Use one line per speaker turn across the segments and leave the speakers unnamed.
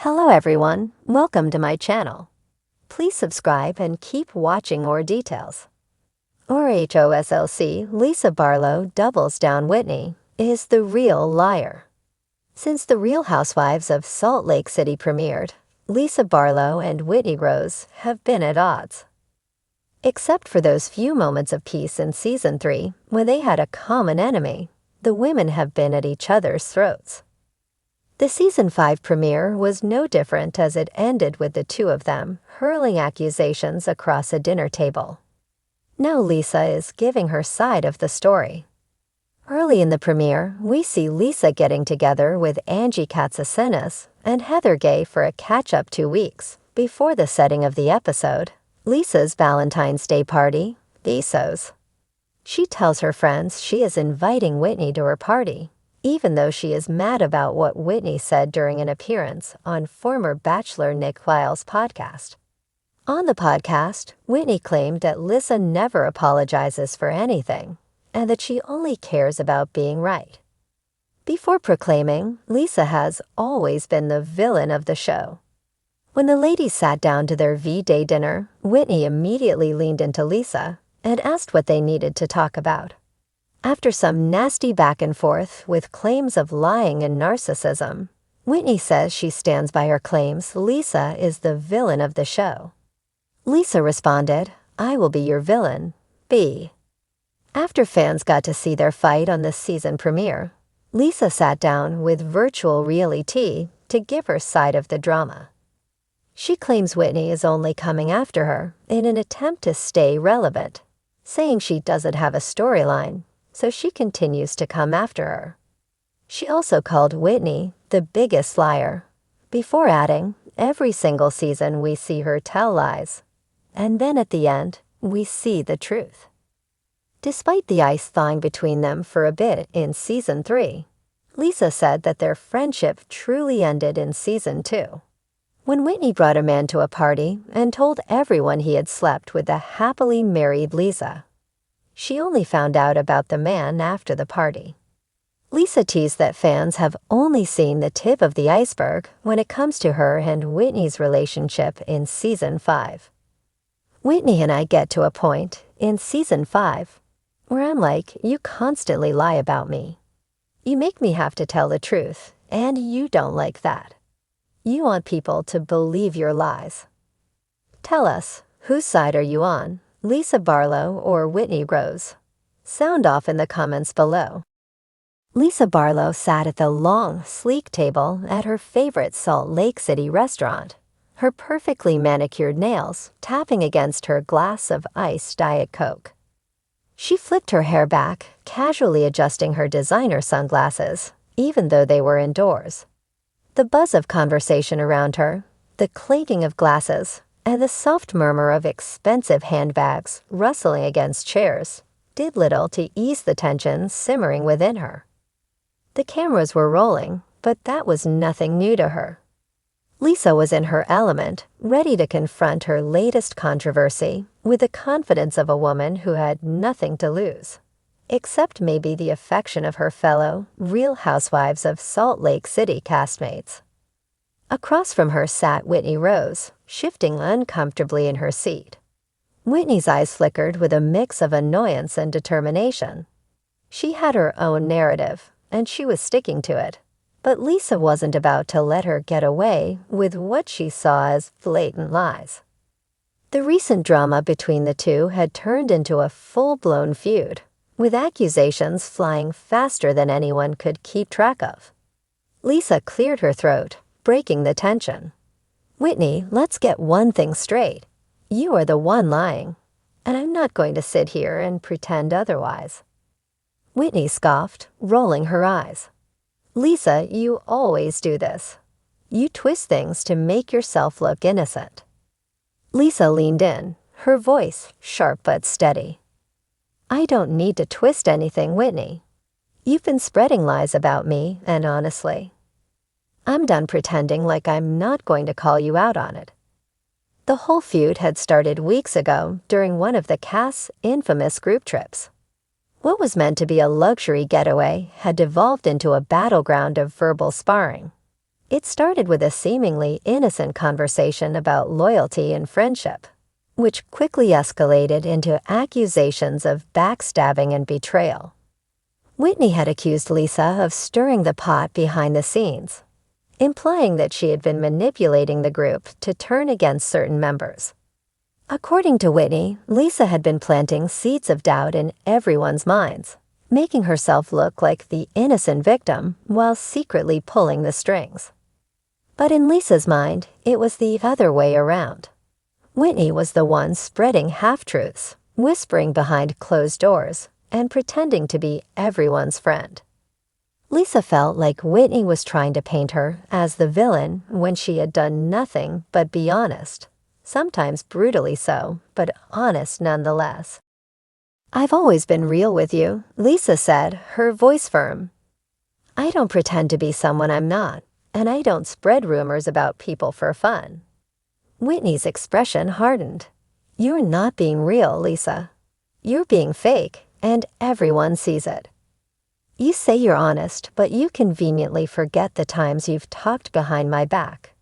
Hello everyone, welcome to my channel. Please subscribe and keep watching more details. RHOSLC Lisa Barlow doubles down Whitney is the real liar. Since The Real Housewives of Salt Lake City premiered, Lisa Barlow and Whitney Rose have been at odds. Except for those few moments of peace in Season 3 when they had a common enemy, the women have been at each other's throats. The Season 5 premiere was no different as it ended with the two of them hurling accusations across a dinner table. Now Lisa is giving her side of the story. Early in the premiere, we see Lisa getting together with Angie Katsasenis and Heather Gay for a catch-up 2 weeks before the setting of the episode, Lisa's Valentine's Day party, Visos. She tells her friends she is inviting Whitney to her party, even though she is mad about what Whitney said during an appearance on former Bachelor Nick Viall's podcast. On the podcast, Whitney claimed that Lisa never apologizes for anything and that she only cares about being right. Before proclaiming, Lisa has always been the villain of the show. When the ladies sat down to their V-Day dinner, Whitney immediately leaned into Lisa and asked what they needed to talk about. After some nasty back and forth with claims of lying and narcissism, Whitney says she stands by her claims Lisa is the villain of the show. Lisa responded, "I will be your villain, B." After fans got to see their fight on the season premiere, Lisa sat down with virtual reality to give her side of the drama. She claims Whitney is only coming after her in an attempt to stay relevant, saying she doesn't have a storyline, so she continues to come after her. She also called Whitney the biggest liar, before adding, every single season we see her tell lies, and then at the end, we see the truth. Despite the ice thawing between them for a bit in Season 3, Lisa said that their friendship truly ended in Season 2. When Whitney brought a man to a party and told everyone he had slept with the happily married Lisa, she only found out about the man after the party. Lisa teased that fans have only seen the tip of the iceberg when it comes to her and Whitney's relationship in Season 5. Whitney and I get to a point in Season 5 where I'm like, you constantly lie about me. You make me have to tell the truth, and you don't like that. You want people to believe your lies. Tell us, whose side are you on? Lisa Barlow or Whitney Rose? Sound off in the comments below. Lisa Barlow sat at the long, sleek table at her favorite Salt Lake City restaurant, her perfectly manicured nails tapping against her glass of iced Diet Coke. She flipped her hair back, casually adjusting her designer sunglasses, even though they were indoors. The buzz of conversation around her, the clinking of glasses, and the soft murmur of expensive handbags rustling against chairs did little to ease the tension simmering within her. The cameras were rolling, but that was nothing new to her. Lisa was in her element, ready to confront her latest controversy with the confidence of a woman who had nothing to lose, except maybe the affection of her fellow Real Housewives of Salt Lake City castmates. Across from her sat Whitney Rose, shifting uncomfortably in her seat. Whitney's eyes flickered with a mix of annoyance and determination. She had her own narrative, and she was sticking to it, but Lisa wasn't about to let her get away with what she saw as blatant lies. The recent drama between the two had turned into a full-blown feud, with accusations flying faster than anyone could keep track of. Lisa cleared her throat, breaking the tension. "Whitney, let's get one thing straight. You are the one lying, and I'm not going to sit here and pretend otherwise." Whitney scoffed, rolling her eyes. "Lisa, you always do this. You twist things to make yourself look innocent." Lisa leaned in, her voice sharp but steady. "I don't need to twist anything, Whitney. You've been spreading lies about me, and honestly, I'm done pretending like I'm not going to call you out on it." The whole feud had started weeks ago during one of the cast's infamous group trips. What was meant to be a luxury getaway had devolved into a battleground of verbal sparring. It started with a seemingly innocent conversation about loyalty and friendship, which quickly escalated into accusations of backstabbing and betrayal. Whitney had accused Lisa of stirring the pot behind the scenes, implying that she had been manipulating the group to turn against certain members. According to Whitney, Lisa had been planting seeds of doubt in everyone's minds, making herself look like the innocent victim while secretly pulling the strings. But in Lisa's mind, it was the other way around. Whitney was the one spreading half-truths, whispering behind closed doors, and pretending to be everyone's friend. Lisa felt like Whitney was trying to paint her as the villain when she had done nothing but be honest, sometimes brutally so, but honest nonetheless. "I've always been real with you," Lisa said, her voice firm. "I don't pretend to be someone I'm not, and I don't spread rumors about people for fun." Whitney's expression hardened. "You're not being real, Lisa. You're being fake, and everyone sees it. You say you're honest, but you conveniently forget the times you've talked behind my back."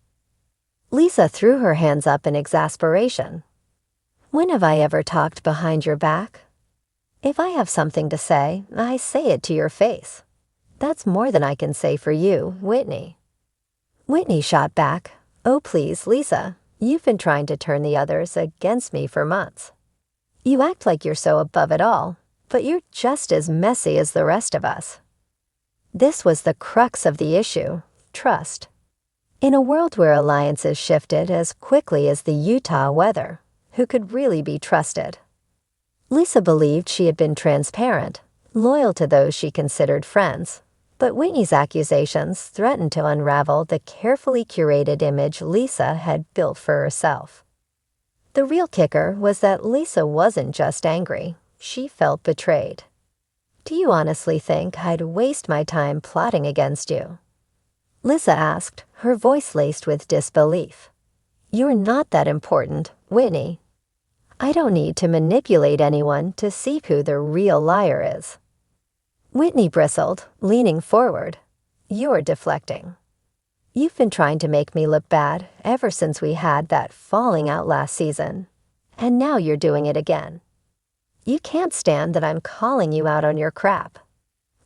Lisa threw her hands up in exasperation. "When have I ever talked behind your back? If I have something to say, I say it to your face. That's more than I can say for you, Whitney." Whitney shot back, "Oh please, Lisa, you've been trying to turn the others against me for months. You act like you're so above it all, but you're just as messy as the rest of us." This was the crux of the issue: trust. In a world where alliances shifted as quickly as the Utah weather, who could really be trusted? Lisa believed she had been transparent, loyal to those she considered friends, but Whitney's accusations threatened to unravel the carefully curated image Lisa had built for herself. The real kicker was that Lisa wasn't just angry. She felt betrayed. "Do you honestly think I'd waste my time plotting against you?" Lisa asked, her voice laced with disbelief. "You're not that important, Whitney. I don't need to manipulate anyone to see who the real liar is." Whitney bristled, leaning forward. "You're deflecting. You've been trying to make me look bad ever since we had that falling out last season, and now you're doing it again. You can't stand that I'm calling you out on your crap."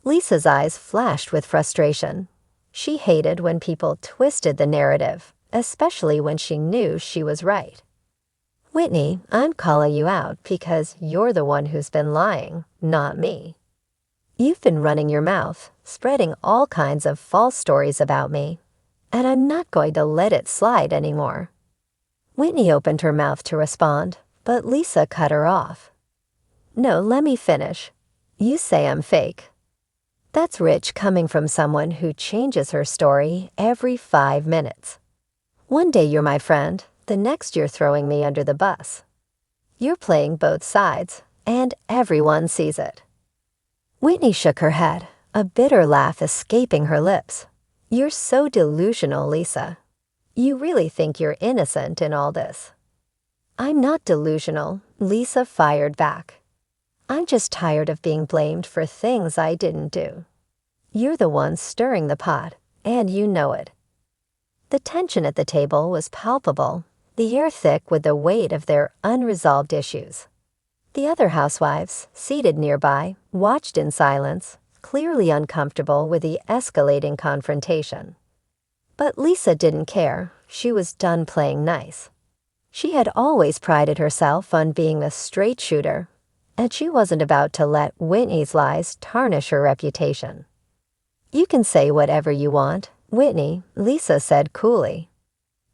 Lisa's eyes flashed with frustration. She hated when people twisted the narrative, especially when she knew she was right. "Whitney, I'm calling you out because you're the one who's been lying, not me. You've been running your mouth, spreading all kinds of false stories about me, and I'm not going to let it slide anymore." Whitney opened her mouth to respond, but Lisa cut her off. "No, let me finish. You say I'm fake. That's rich coming from someone who changes her story every 5 minutes. One day you're my friend, the next you're throwing me under the bus. You're playing both sides, and everyone sees it." Whitney shook her head, a bitter laugh escaping her lips. "You're so delusional, Lisa. You really think you're innocent in all this." "I'm not delusional," Lisa fired back. "I'm just tired of being blamed for things I didn't do. You're the one stirring the pot, and you know it." The tension at the table was palpable, the air thick with the weight of their unresolved issues. The other housewives, seated nearby, watched in silence, clearly uncomfortable with the escalating confrontation. But Lisa didn't care. She was done playing nice. She had always prided herself on being a straight shooter, and she wasn't about to let Whitney's lies tarnish her reputation. "You can say whatever you want, Whitney," Lisa said coolly.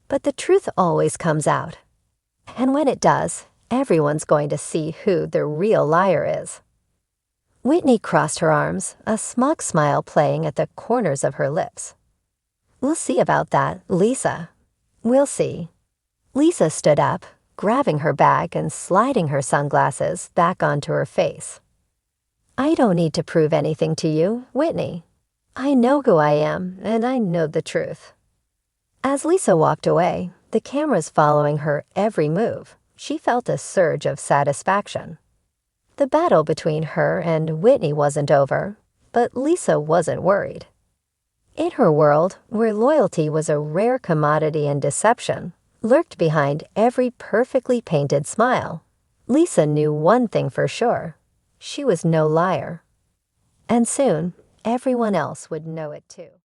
"But the truth always comes out. And when it does, everyone's going to see who the real liar is." Whitney crossed her arms, a smug smile playing at the corners of her lips. "We'll see about that, Lisa. We'll see." Lisa stood up, grabbing her bag and sliding her sunglasses back onto her face. "I don't need to prove anything to you, Whitney. I know who I am, and I know the truth." As Lisa walked away, the cameras following her every move, she felt a surge of satisfaction. The battle between her and Whitney wasn't over, but Lisa wasn't worried. In her world, where loyalty was a rare commodity and deception lurked behind every perfectly painted smile, Lisa knew one thing for sure: she was no liar. And soon, everyone else would know it too.